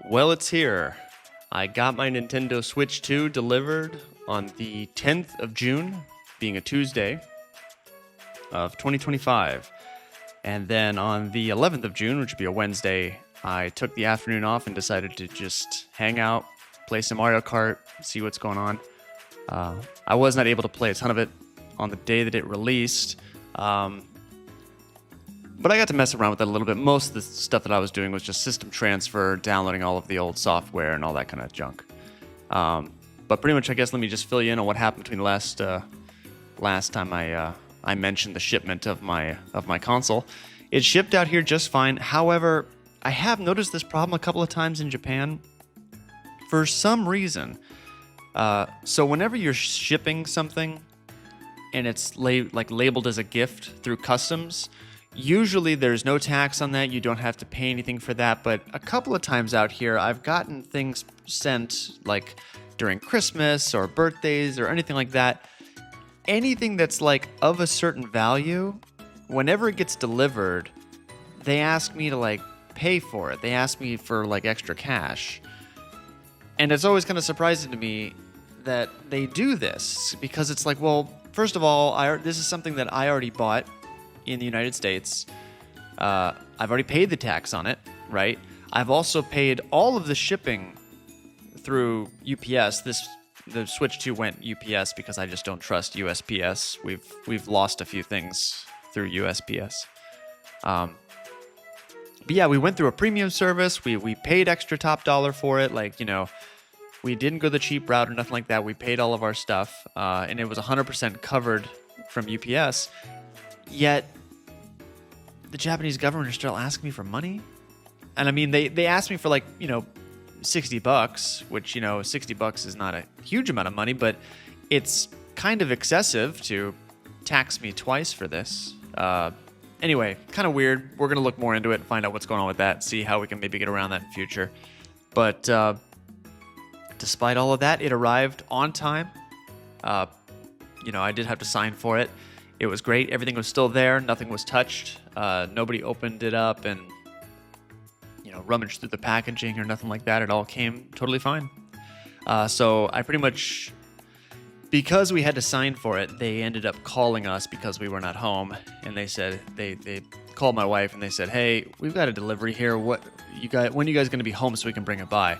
Well, it's here. I got my Nintendo Switch 2 delivered on the 10th of June, being a Tuesday of 2025. And then on the 11th of June, which would be a Wednesday, I took the afternoon off and decided to just hang out, play some Mario Kart, see what's going on. I was not able to play a ton of it on the day that it released. But I got to mess around with it a little bit. Most of the stuff that I was doing was just system transfer, downloading all of the old software and all that kind of junk. But pretty much, I guess, let me just fill you in on what happened between the last time I mentioned the shipment of my console. It shipped out here just fine. However, I have noticed this problem a couple of times in Japan. For some reason, so whenever you're shipping something and it's labeled as a gift through customs, usually there's no tax on that. You don't have to pay anything for that. But a couple of times out here, I've gotten things sent like during Christmas or birthdays or anything like that. Anything that's like of a certain value, whenever it gets delivered, they ask me to like pay for it. They ask me for like extra cash. And it's always kind of surprising to me that they do this because it's like, well, first of all, this is something that I already bought in the United States. I've already paid the tax on it, right? I've also paid all of the shipping through UPS. The Switch 2 went UPS because I just don't trust USPS. We've lost a few things through USPS. But yeah, we went through a premium service. We paid extra top dollar for it. Like, you know, we didn't go the cheap route or nothing like that. We paid all of our stuff, and it was 100% covered from UPS. Yet, the Japanese government are still asking me for money. And I mean, they asked me for like, you know, $60, which, you know, $60 is not a huge amount of money, but it's kind of excessive to tax me twice for this. Anyway, kind of weird. We're going to look more into it and find out what's going on with that, see how we can maybe get around that in future. But despite all of that, it arrived on time. You know, I did have to sign for it. It was great. Everything was still there. Nothing was touched. Nobody opened it up and, you know, rummaged through the packaging or nothing like that. It all came totally fine. So I pretty much, because we had to sign for it, they ended up calling us because we were not home. And they said, they called my wife and they said, hey, we've got a delivery here. When are you guys going to be home so we can bring it by?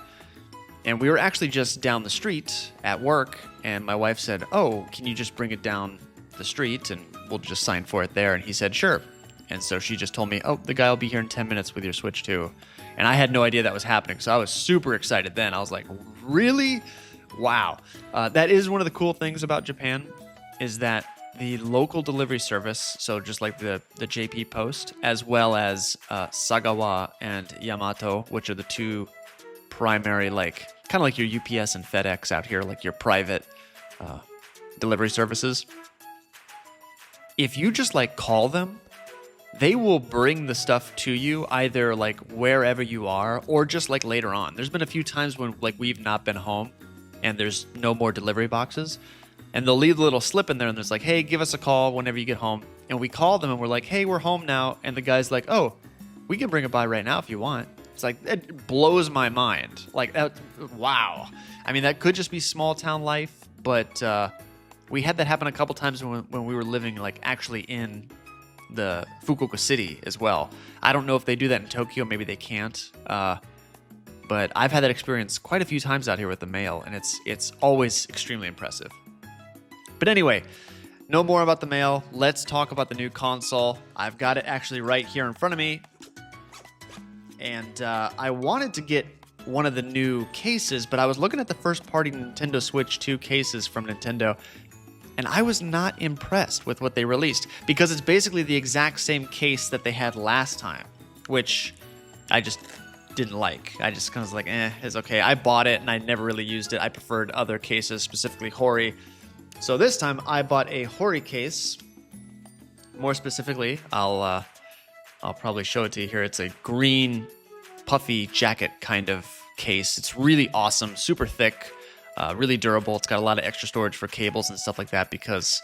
And we were actually just down the street at work. And my wife said, oh, can you just bring it down the street and we'll just sign for it there? And he said, sure. And so she just told me, oh, the guy will be here in 10 minutes with your Switch 2. And I had no idea that was happening. So I was super excited then. I was like, really? Wow. That is one of the cool things about Japan is that the local delivery service, so just like the JP Post, as well as Sagawa and Yamato, which are the two primary, like kind of like your UPS and FedEx out here, like your private delivery services. If you just like call them, they will bring the stuff to you either like wherever you are or just like later on. There's been a few times when like we've not been home and there's no more delivery boxes and they'll leave a little slip in there and there's like, hey, give us a call whenever you get home. And we call them and we're like, hey, we're home now. And the guy's like, oh, we can bring it by right now if you want. It's like, it blows my mind. Like, wow. I mean, that could just be small town life, but we had that happen a couple times when we were living like actually in the Fukuoka city as well. I don't know if they do that in Tokyo. Maybe they can't. But I've had that experience quite a few times out here with the mail, and it's always extremely impressive. But anyway, no more about the mail. Let's talk about the new console. I've got it actually right here in front of me. And I wanted to get one of the new cases, but I was looking at the first-party Nintendo Switch 2 cases from Nintendo, and I was not impressed with what they released because it's basically the exact same case that they had last time, which I just didn't like. I just kind of was like, it's okay. I bought it, and I never really used it. I preferred other cases, specifically Hori. So this time, I bought a Hori case. More specifically, I'll probably show it to you here. It's a green, puffy jacket kind of case. It's really awesome, super thick, really durable. It's got a lot of extra storage for cables and stuff like that because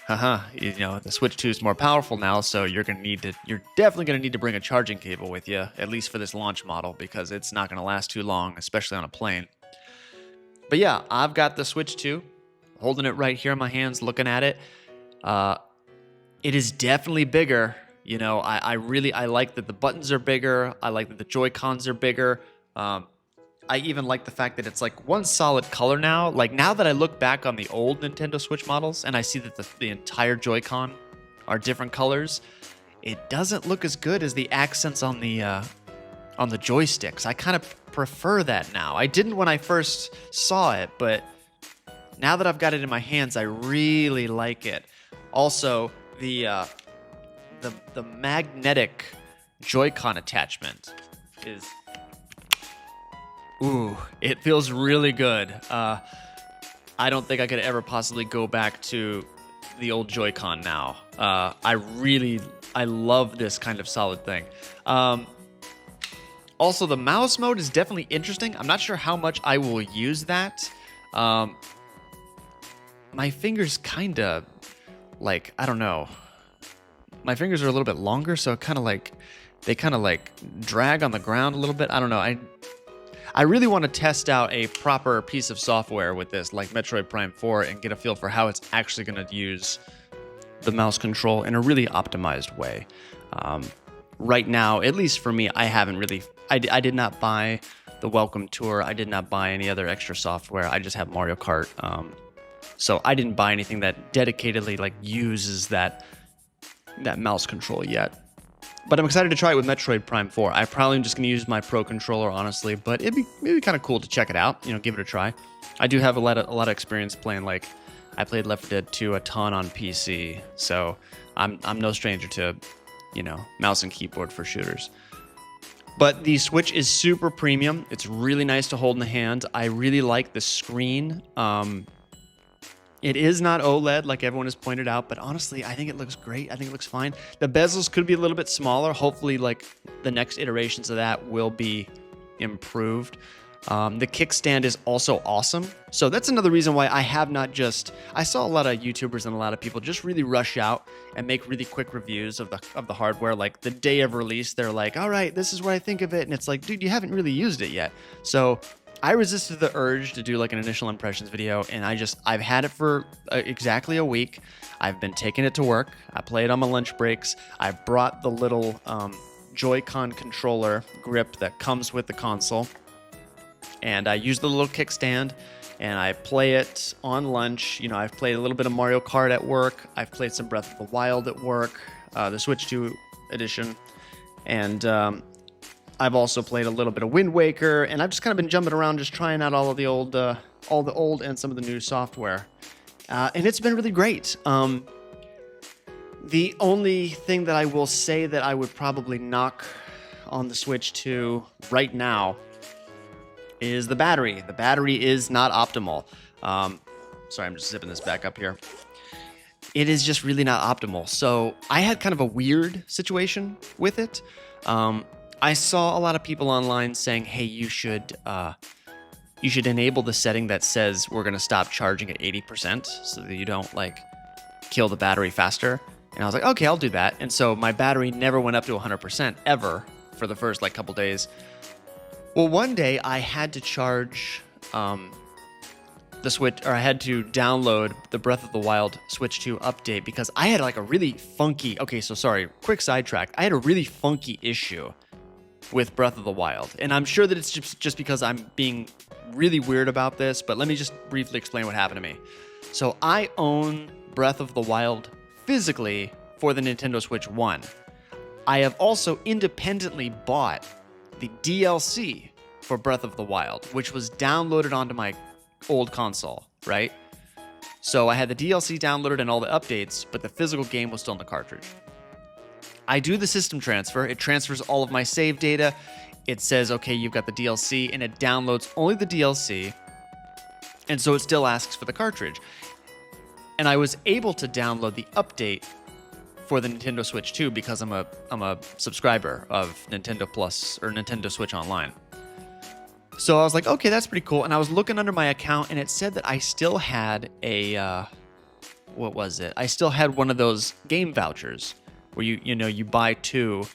You know, the Switch 2 is more powerful now, so you're definitely gonna need to bring a charging cable with you, at least for this launch model, because it's not gonna last too long, especially on a plane. But yeah, I've got the Switch 2, holding it right here in my hands, looking at it. It is definitely bigger. You know, I like that the buttons are bigger. I like that the Joy-Cons are bigger. I even like the fact that it's like one solid color now. Like now that I look back on the old Nintendo Switch models and I see that the entire Joy-Con are different colors, it doesn't look as good as the accents on the joysticks. I kind of prefer that now. I didn't when I first saw it, but now that I've got it in my hands, I really like it. Also, the magnetic Joy-Con attachment is... Ooh, it feels really good. I don't think I could ever possibly go back to the old Joy-Con now. I love this kind of solid thing. Also, the mouse mode is definitely interesting. I'm not sure how much I will use that. My fingers kind of, like, I don't know. My fingers are a little bit longer, so they kind of drag on the ground a little bit. I don't know. I really want to test out a proper piece of software with this, like Metroid Prime 4, and get a feel for how it's actually going to use the mouse control in a really optimized way. Right now, at least for me, I haven't really... I did not buy the Welcome Tour. I did not buy any other extra software. I just have Mario Kart. So I didn't buy anything that dedicatedly uses that mouse control yet. But I'm excited to try it with Metroid Prime 4. I probably am just going to use my Pro Controller, honestly, but it'd be kind of cool to check it out, you know, give it a try. I do have a lot of experience playing, I played Left 4 Dead 2 a ton on PC, so I'm no stranger to, you know, mouse and keyboard for shooters. But the Switch is super premium. It's really nice to hold in the hand. I really like the screen. It is not OLED, like everyone has pointed out, but honestly, I think it looks great. I think it looks fine. The bezels could be a little bit smaller. Hopefully, the next iterations of that will be improved. The kickstand is also awesome. So that's another reason why I have not just... I saw a lot of YouTubers and a lot of people just really rush out and make really quick reviews of the hardware. Like the day of release, they're like, all right, this is what I think of it. And it's like, dude, you haven't really used it yet. So I resisted the urge to do an initial impressions video, and I've had it for exactly a week. I've been taking it to work. I play it on my lunch breaks. I brought the little Joy-Con controller grip that comes with the console, and I use the little kickstand, and I play it on lunch. You know, I've played a little bit of Mario Kart at work. I've played some Breath of the Wild at work, the Switch 2 edition, and I've also played a little bit of Wind Waker, and I've just kind of been jumping around, just trying out all the old and some of the new software, and it's been really great. The only thing that I will say that I would probably knock on the Switch 2 right now is the battery. The battery is not optimal. Sorry, I'm just zipping this back up here. It is just really not optimal. So I had kind of a weird situation with it. I saw a lot of people online saying, hey, you should enable the setting that says we're going to stop charging at 80% so that you don't kill the battery faster. And I was like, okay, I'll do that. And so my battery never went up to 100% ever for the first couple days. Well, one day I had to charge the Switch, or I had to download the Breath of the Wild Switch 2 update because I had a really funky... Okay, so sorry, quick sidetrack. I had a really funky issue with Breath of the Wild. And I'm sure that it's just because I'm being really weird about this, but let me just briefly explain what happened to me. So I own Breath of the Wild physically for the Nintendo Switch 1. I have also independently bought the DLC for Breath of the Wild, which was downloaded onto my old console, right? So I had the DLC downloaded and all the updates, but the physical game was still in the cartridge. I do the system transfer. It transfers all of my save data. It says, okay, you've got the DLC, and it downloads only the DLC, and so it still asks for the cartridge. And I was able to download the update for the Nintendo Switch 2 because I'm a subscriber of Nintendo Plus or Nintendo Switch Online. So I was like, okay, that's pretty cool. And I was looking under my account, and it said that I still had a what was it? I still had one of those game vouchers where you buy 2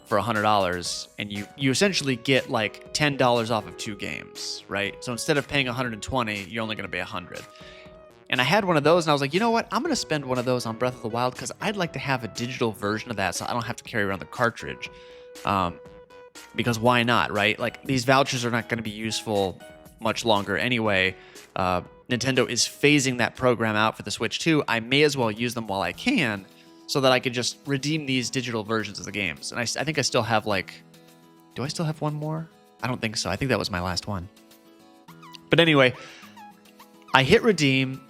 for $100 and you essentially get like $10 off of 2 games, right? So instead of paying 120, you're only going to pay 100. And I had one of those, and I was like, you know what? I'm going to spend one of those on Breath of the Wild because I'd like to have a digital version of that so I don't have to carry around the cartridge. Because why not, right? Like, these vouchers are not going to be useful much longer anyway. Nintendo is phasing that program out for the Switch 2. I may as well use them while I can so that I could just redeem these digital versions of the games. And I think I still have, like... Do I still have one more? I don't think so. I think that was my last one. But anyway, I hit redeem,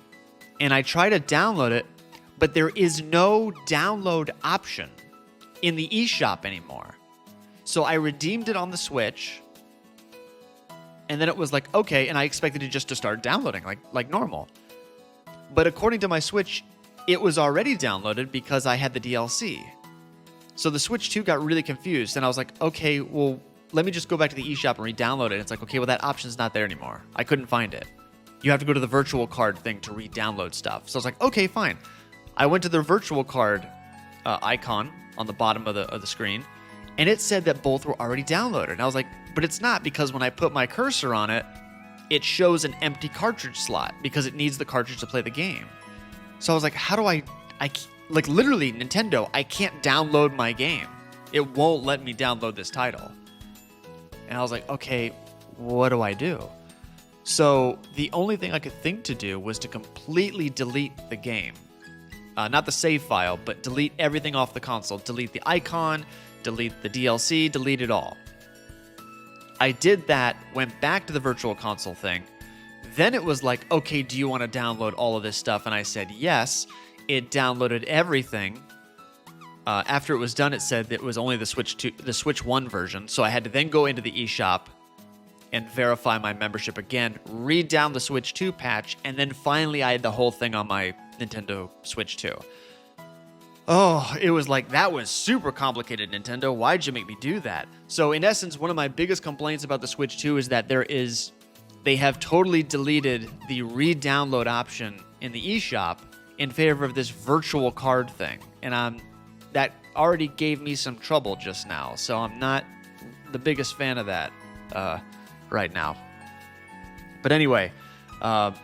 and I try to download it, but there is no download option in the eShop anymore. So I redeemed it on the Switch, and then it was like, okay, and I expected it just to start downloading like normal. But according to my Switch, it was already downloaded because I had the DLC. So the Switch 2 got really confused, and I was like, okay, well, let me just go back to the eShop and re-download it. And it's like, okay, well, that option's not there anymore. I couldn't find it. You have to go to the virtual card thing to re-download stuff. So I was like, okay, fine. I went to the virtual card icon on the bottom of the screen, and it said that both were already downloaded. And I was like, but it's not, because when I put my cursor on it, it shows an empty cartridge slot because it needs the cartridge to play the game. So I was like, how do I like, literally, Nintendo, I can't download my game. It won't let me download this title. And I was like, okay, what do I do? So the only thing I could think to do was to completely delete the game. Not the save file, but delete everything off the console. Delete the icon, delete the DLC, delete it all. I did that, went back to the virtual console thing. Then it was like, okay, do you want to download all of this stuff? And I said yes. It downloaded everything. After it was done, it said that it was only the Switch 1 version. So I had to then go into the eShop and verify my membership again, read down the Switch 2 patch, and then finally I had the whole thing on my Nintendo Switch 2. Oh, it was like, that was super complicated, Nintendo. Why'd you make me do that? So in essence, one of my biggest complaints about the Switch 2 is that they have totally deleted the re-download option in the eShop in favor of this virtual card thing. And that already gave me some trouble just now, so I'm not the biggest fan of that right now. But anyway, what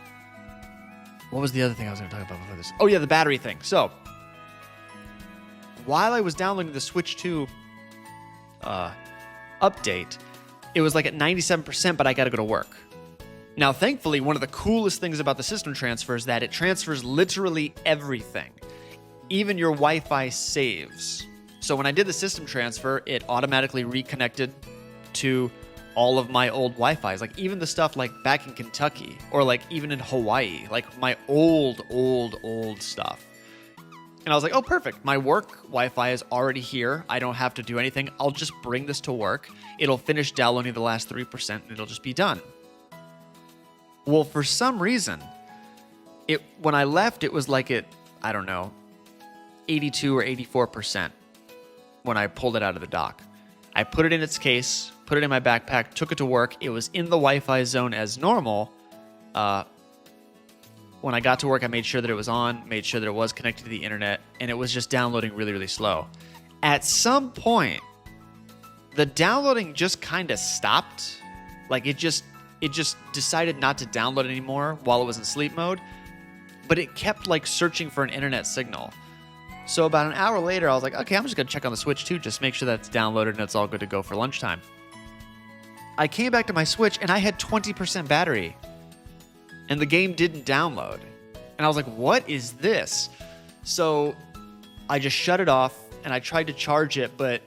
was the other thing I was going to talk about before this? Oh yeah, the battery thing. So while I was downloading the Switch 2 update, it was like at 97%, but I got to go to work. Now, thankfully, one of the coolest things about the system transfer is that it transfers literally everything, even your Wi-Fi saves. So when I did the system transfer, it automatically reconnected to all of my old Wi-Fis, like even the stuff like back in Kentucky or like even in Hawaii, like my old stuff. And I was like, oh, perfect. My work Wi-Fi is already here. I don't have to do anything. I'll just bring this to work. It'll finish downloading the last 3% and it'll just be done. Well, for some reason, when I left, it was like at, I don't know, 82 or 84% when I pulled it out of the dock. I put it in its case, put it in my backpack, took it to work. It was in the Wi-Fi zone as normal. When I got to work, I made sure that it was on, made sure that it was connected to the internet, and it was just downloading really, really slow. At some point, the downloading just kind of stopped. Like it just decided not to download anymore while it was in sleep mode, but it kept like searching for an internet signal. So about an hour later, I was like, okay, I'm just going to check on the Switch 2, just make sure that's downloaded and it's all good to go for lunchtime. I came back to my Switch and I had 20% battery and the game didn't download. And I was like, what is this? So I just shut it off and I tried to charge it, but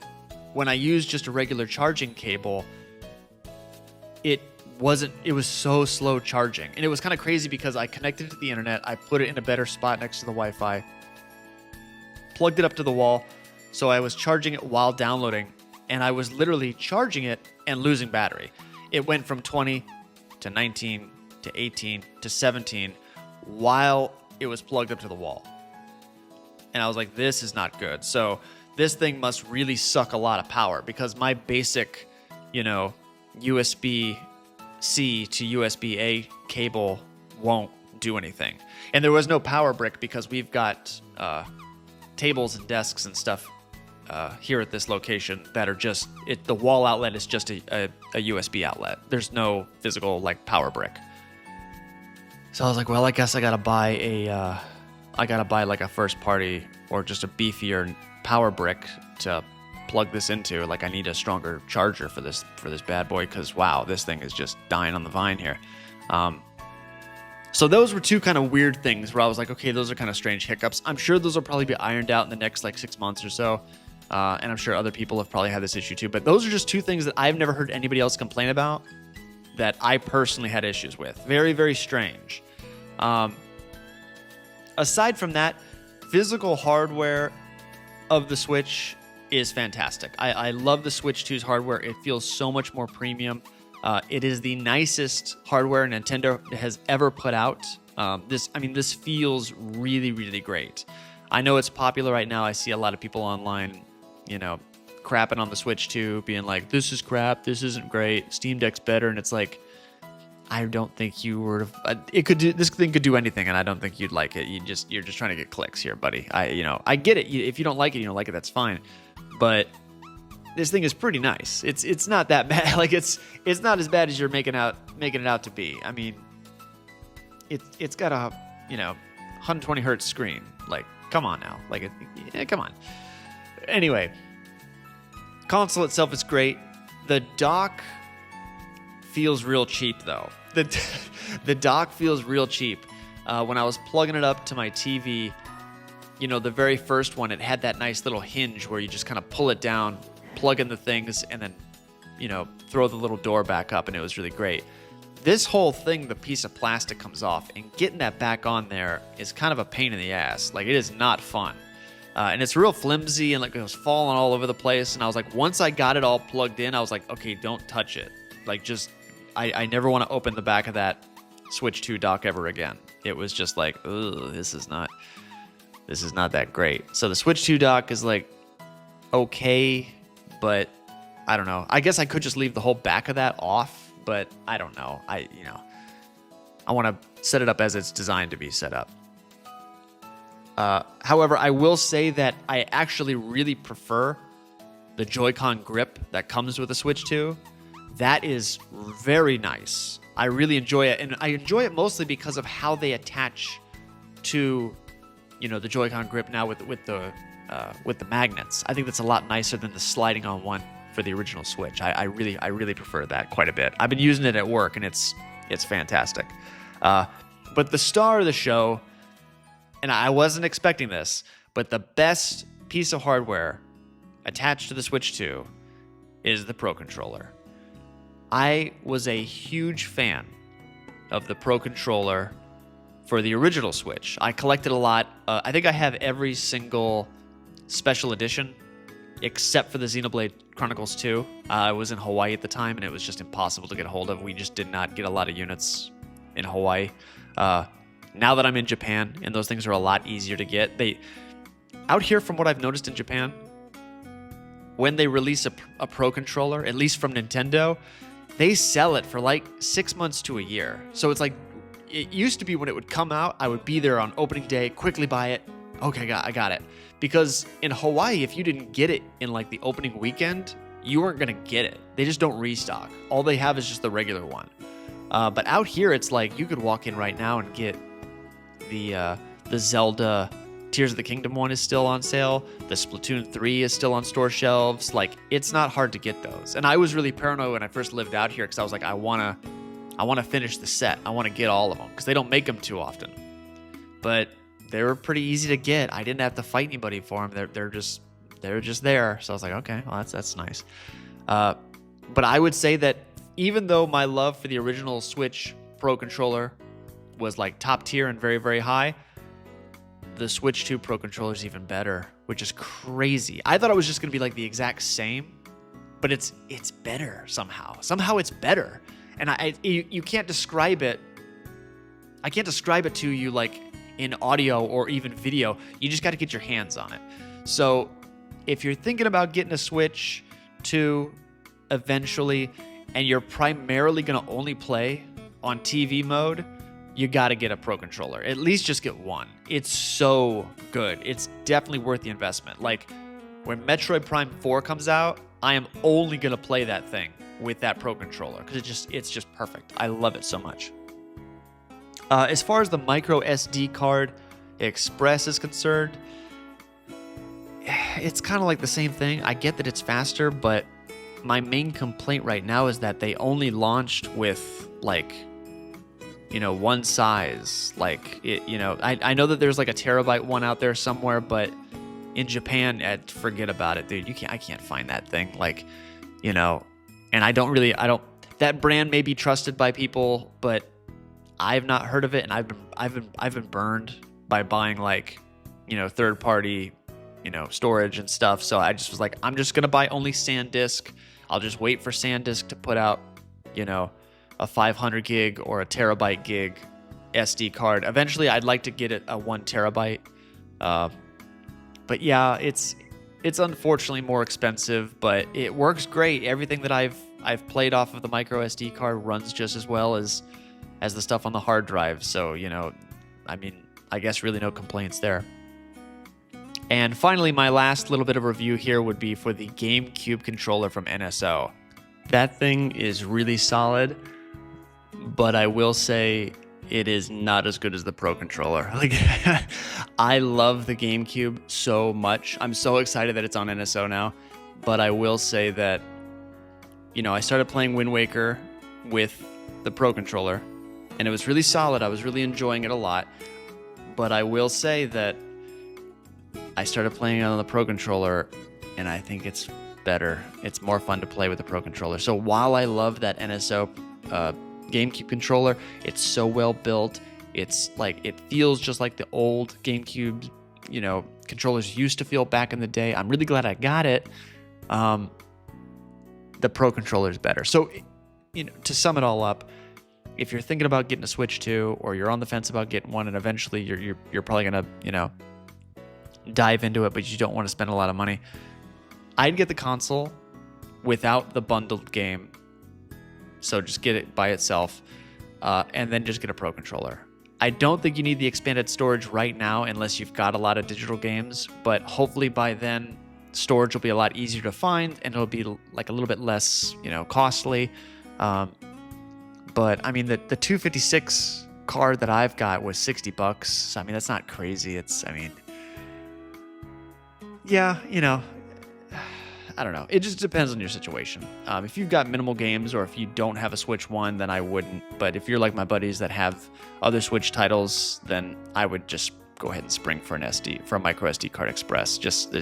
when I used just a regular charging cable, it was so slow charging. And it was kind of crazy because I connected it to the internet, I put it in a better spot next to the Wi-Fi, plugged it up to the wall, so I was charging it while downloading, and I was literally charging it and losing battery. It went from 20 to 19 to 18 to 17 while it was plugged up to the wall. And I was like, this is not good. So this thing must really suck a lot of power because my basic, USB-C to USB-A cable won't do anything. And there was no power brick because we've got tables and desks and stuff here at this location that are just the wall outlet is just a USB outlet. There's no physical like power brick. So I was like, well, I guess I gotta buy like a first party or just a beefier power brick to plug this into. Like I need a stronger charger for this bad boy because wow, this thing is just dying on the vine here. So those were two kind of weird things where I was like, okay, those are kind of strange hiccups. I'm sure those will probably be ironed out in the next like 6 months or so. And I'm sure other people have probably had this issue too. But those are just two things that I've never heard anybody else complain about that I personally had issues with. Very, very strange. Aside from that, physical hardware of the Switch is fantastic. I love the Switch 2's hardware. It feels so much more premium. It is the nicest hardware Nintendo has ever put out. This feels really, really great. I know it's popular right now. I see a lot of people online, crapping on the Switch 2, being like, this is crap, this isn't great, Steam Deck's better, and it's like, I don't think you were. This thing could do anything, and I don't think you'd like it. You're just trying to get clicks here, buddy. I get it. If you don't like it, you don't like it. That's fine. But this thing is pretty nice. It's not that bad. Like it's not as bad as you're making it out to be. I mean, it's got a 120 hertz screen. Like, come on now. Like, come on. Anyway, console itself is great. The dock feels real cheap though. The dock feels real cheap. When I was plugging it up to my TV, the very first one, it had that nice little hinge where you just kind of pull it down, plug in the things, and then, throw the little door back up, and it was really great. This whole thing, the piece of plastic comes off, and getting that back on there is kind of a pain in the ass. Like, it is not fun. And it's real flimsy, and like it was falling all over the place, and I was like, once I got it all plugged in, I was like, okay, don't touch it. Like, just, I never want to open the back of that Switch 2 dock ever again. It was just like, ugh, this is not that great. So the Switch 2 dock is like, okay, but I don't know. I guess I could just leave the whole back of that off, but I don't know. I want to set it up as it's designed to be set up. However, I will say that I actually really prefer the Joy-Con grip that comes with the Switch 2. That is very nice. I really enjoy it, and I enjoy it mostly because of how they attach to, the Joy-Con grip now with the magnets. I think that's a lot nicer than the sliding on one for the original Switch. I really prefer that quite a bit. I've been using it at work, and it's fantastic. But the star of the show, and I wasn't expecting this, but the best piece of hardware attached to the Switch 2 is the Pro Controller. I was a huge fan of the Pro Controller for the original Switch. I collected a lot. I think I have every single special edition except for the Xenoblade Chronicles 2. I was in Hawaii at the time, and it was just impossible to get a hold of. We just did not get a lot of units in Hawaii. Now that I'm in Japan, and those things are a lot easier to get. Out here, from what I've noticed in Japan, when they release a Pro Controller, at least from Nintendo, they sell it for like 6 months to a year. So it's like, it used to be when it would come out, I would be there on opening day, quickly buy it. Okay, I got it. Because in Hawaii, if you didn't get it in like the opening weekend, you weren't going to get it. They just don't restock. All they have is just the regular one. But out here, it's like you could walk in right now and get the Zelda Tears of the Kingdom one is still on sale. The Splatoon 3 is still on store shelves. Like, it's not hard to get those. And I was really paranoid when I first lived out here because I was like, I want to finish the set. I want to get all of them because they don't make them too often. But they were pretty easy to get. I didn't have to fight anybody for them. They're just there. So I was like, okay, well that's nice. But I would say that even though my love for the original Switch Pro Controller was like top tier and very, very high, the Switch 2 Pro Controller is even better, which is crazy. I thought it was just going to be like the exact same, but it's better somehow. Somehow it's better. And you can't describe it. I can't describe it to you like in audio or even video. You just got to get your hands on it. So if you're thinking about getting a Switch 2 eventually, and you're primarily going to only play on TV mode, you got to get a Pro Controller. At least just get one. It's so good. It's definitely worth the investment. Like, when Metroid Prime 4 comes out, I am only going to play that thing with that Pro Controller because it's just perfect. I love it so much. As far as the micro SD card Express is concerned, it's kind of like the same thing. I get that it's faster, but my main complaint right now is that they only launched with like, one size. Like, I know that there's like a terabyte one out there somewhere, but in Japan, forget about it, dude. I can't find that thing. Like, and I don't. That brand may be trusted by people, but I've not heard of it, and I've been burned by buying like, third party, storage and stuff. So I just was like, I'm just gonna buy only SanDisk. I'll just wait for SanDisk to put out, a 500 gig or a terabyte gig SD card. Eventually, I'd like to get it a 1 terabyte. But yeah, it's unfortunately more expensive, but it works great. Everything that I've played off of the micro SD card runs just as well as the stuff on the hard drive. So, I guess really no complaints there. And finally, my last little bit of review here would be for the GameCube controller from NSO. That thing is really solid, but I will say it is not as good as the Pro Controller. Like, I love the GameCube so much. I'm so excited that it's on NSO now, but I will say that, I started playing Wind Waker with the Pro Controller, and it was really solid. I was really enjoying it a lot, but I will say that I started playing it on the Pro Controller, and I think it's better. It's more fun to play with the Pro Controller. So while I love that NSO GameCube controller, it's so well built. It's like, it feels just like the old GameCube, controllers used to feel back in the day. I'm really glad I got it. The Pro Controller is better. So, to sum it all up, if you're thinking about getting a Switch 2, or you're on the fence about getting one, and eventually you're probably gonna, dive into it, but you don't want to spend a lot of money, I'd get the console without the bundled game. So just get it by itself, and then just get a Pro Controller. I don't think you need the expanded storage right now unless you've got a lot of digital games, but hopefully by then storage will be a lot easier to find, and it'll be like a little bit less, costly. But I mean, the 256 card that I've got was $60. So, I mean, that's not crazy. Yeah, I don't know. It just depends on your situation. If you've got minimal games, or if you don't have a Switch 1, then I wouldn't. But if you're like my buddies that have other Switch titles, then I would just go ahead and spring for a micro SD card Express. Just,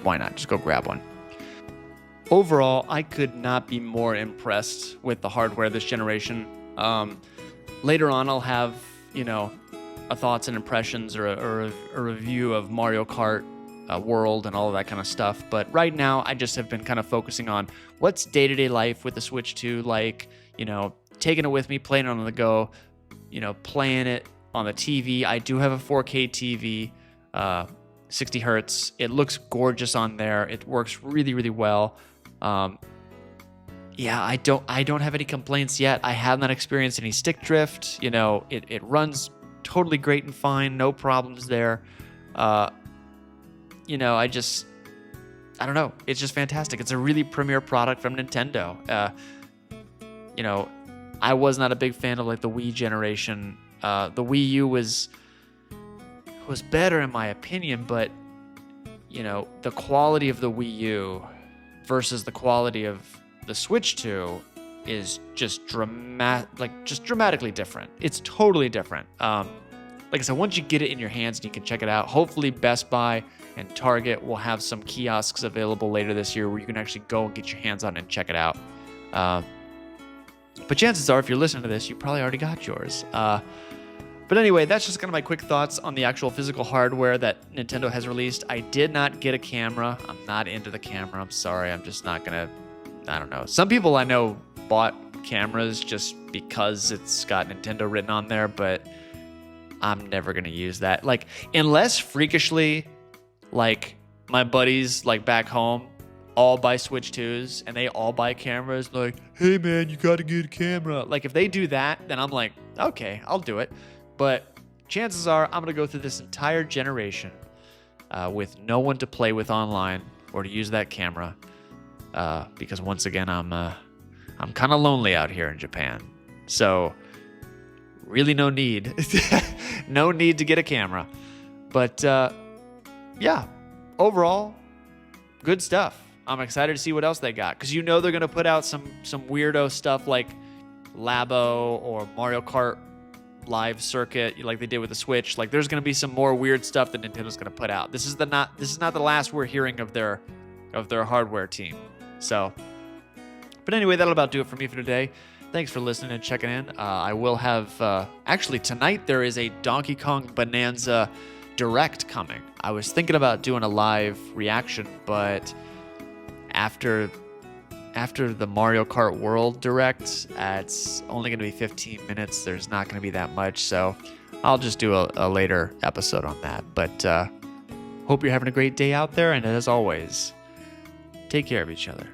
why not? Just go grab one. Overall, I could not be more impressed with the hardware this generation. Later on, I'll have, a thoughts and impressions, or a review of Mario Kart World and all of that kind of stuff. But right now, I just have been kind of focusing on what's day-to-day life with the Switch 2 like, taking it with me, playing it on the go, playing it on the TV. I do have a 4K TV, 60 hertz. It looks gorgeous on there. It works really, really well. Yeah, I don't have any complaints yet. I have not experienced any stick drift. It runs totally great and fine. No problems there. I don't know. It's just fantastic. It's a really premier product from Nintendo. I was not a big fan of like the Wii generation. The Wii U was better in my opinion, but the quality of the Wii U versus the quality of the Switch 2 is just dramatically different. It's totally different. Like I said, once you get it in your hands and you can check it out, hopefully Best Buy and Target will have some kiosks available later this year where you can actually go and get your hands on it and check it out. But chances are, if you're listening to this, you probably already got yours. But anyway, that's just kind of my quick thoughts on the actual physical hardware that Nintendo has released. I did not get a camera. I'm not into the camera. I'm sorry. I'm just not going to, I don't know. Some people I know bought cameras just because it's got Nintendo written on there, but I'm never going to use that. Like, unless freakishly, like, my buddies, like, back home all buy Switch 2s and they all buy cameras, like, hey, man, you got to get a camera. Like, if they do that, then I'm like, Okay, I'll do it. But chances are I'm going to go through this entire generation with no one to play with online or to use that camera. Because once again, I'm kind of lonely out here in Japan. So really no need. No need to get a camera. But yeah, overall, good stuff. I'm excited to see what else they got. Because you know they're going to put out some weirdo stuff like Labo or Mario Kart live circuit like they did with the Switch. Like there's going to be some more weird stuff that Nintendo's going to put out. This is not the last we're hearing of their hardware team. So, but anyway, that'll about do it for me for today. Thanks for listening and checking in. I will have actually tonight there is a Donkey Kong Bonanza Direct coming. I was thinking about doing a live reaction, but after the Mario Kart World Direct, it's only going to be 15 minutes. There's not going to be that much, so I'll just do a later episode on that. But hope you're having a great day out there, and as always, take care of each other.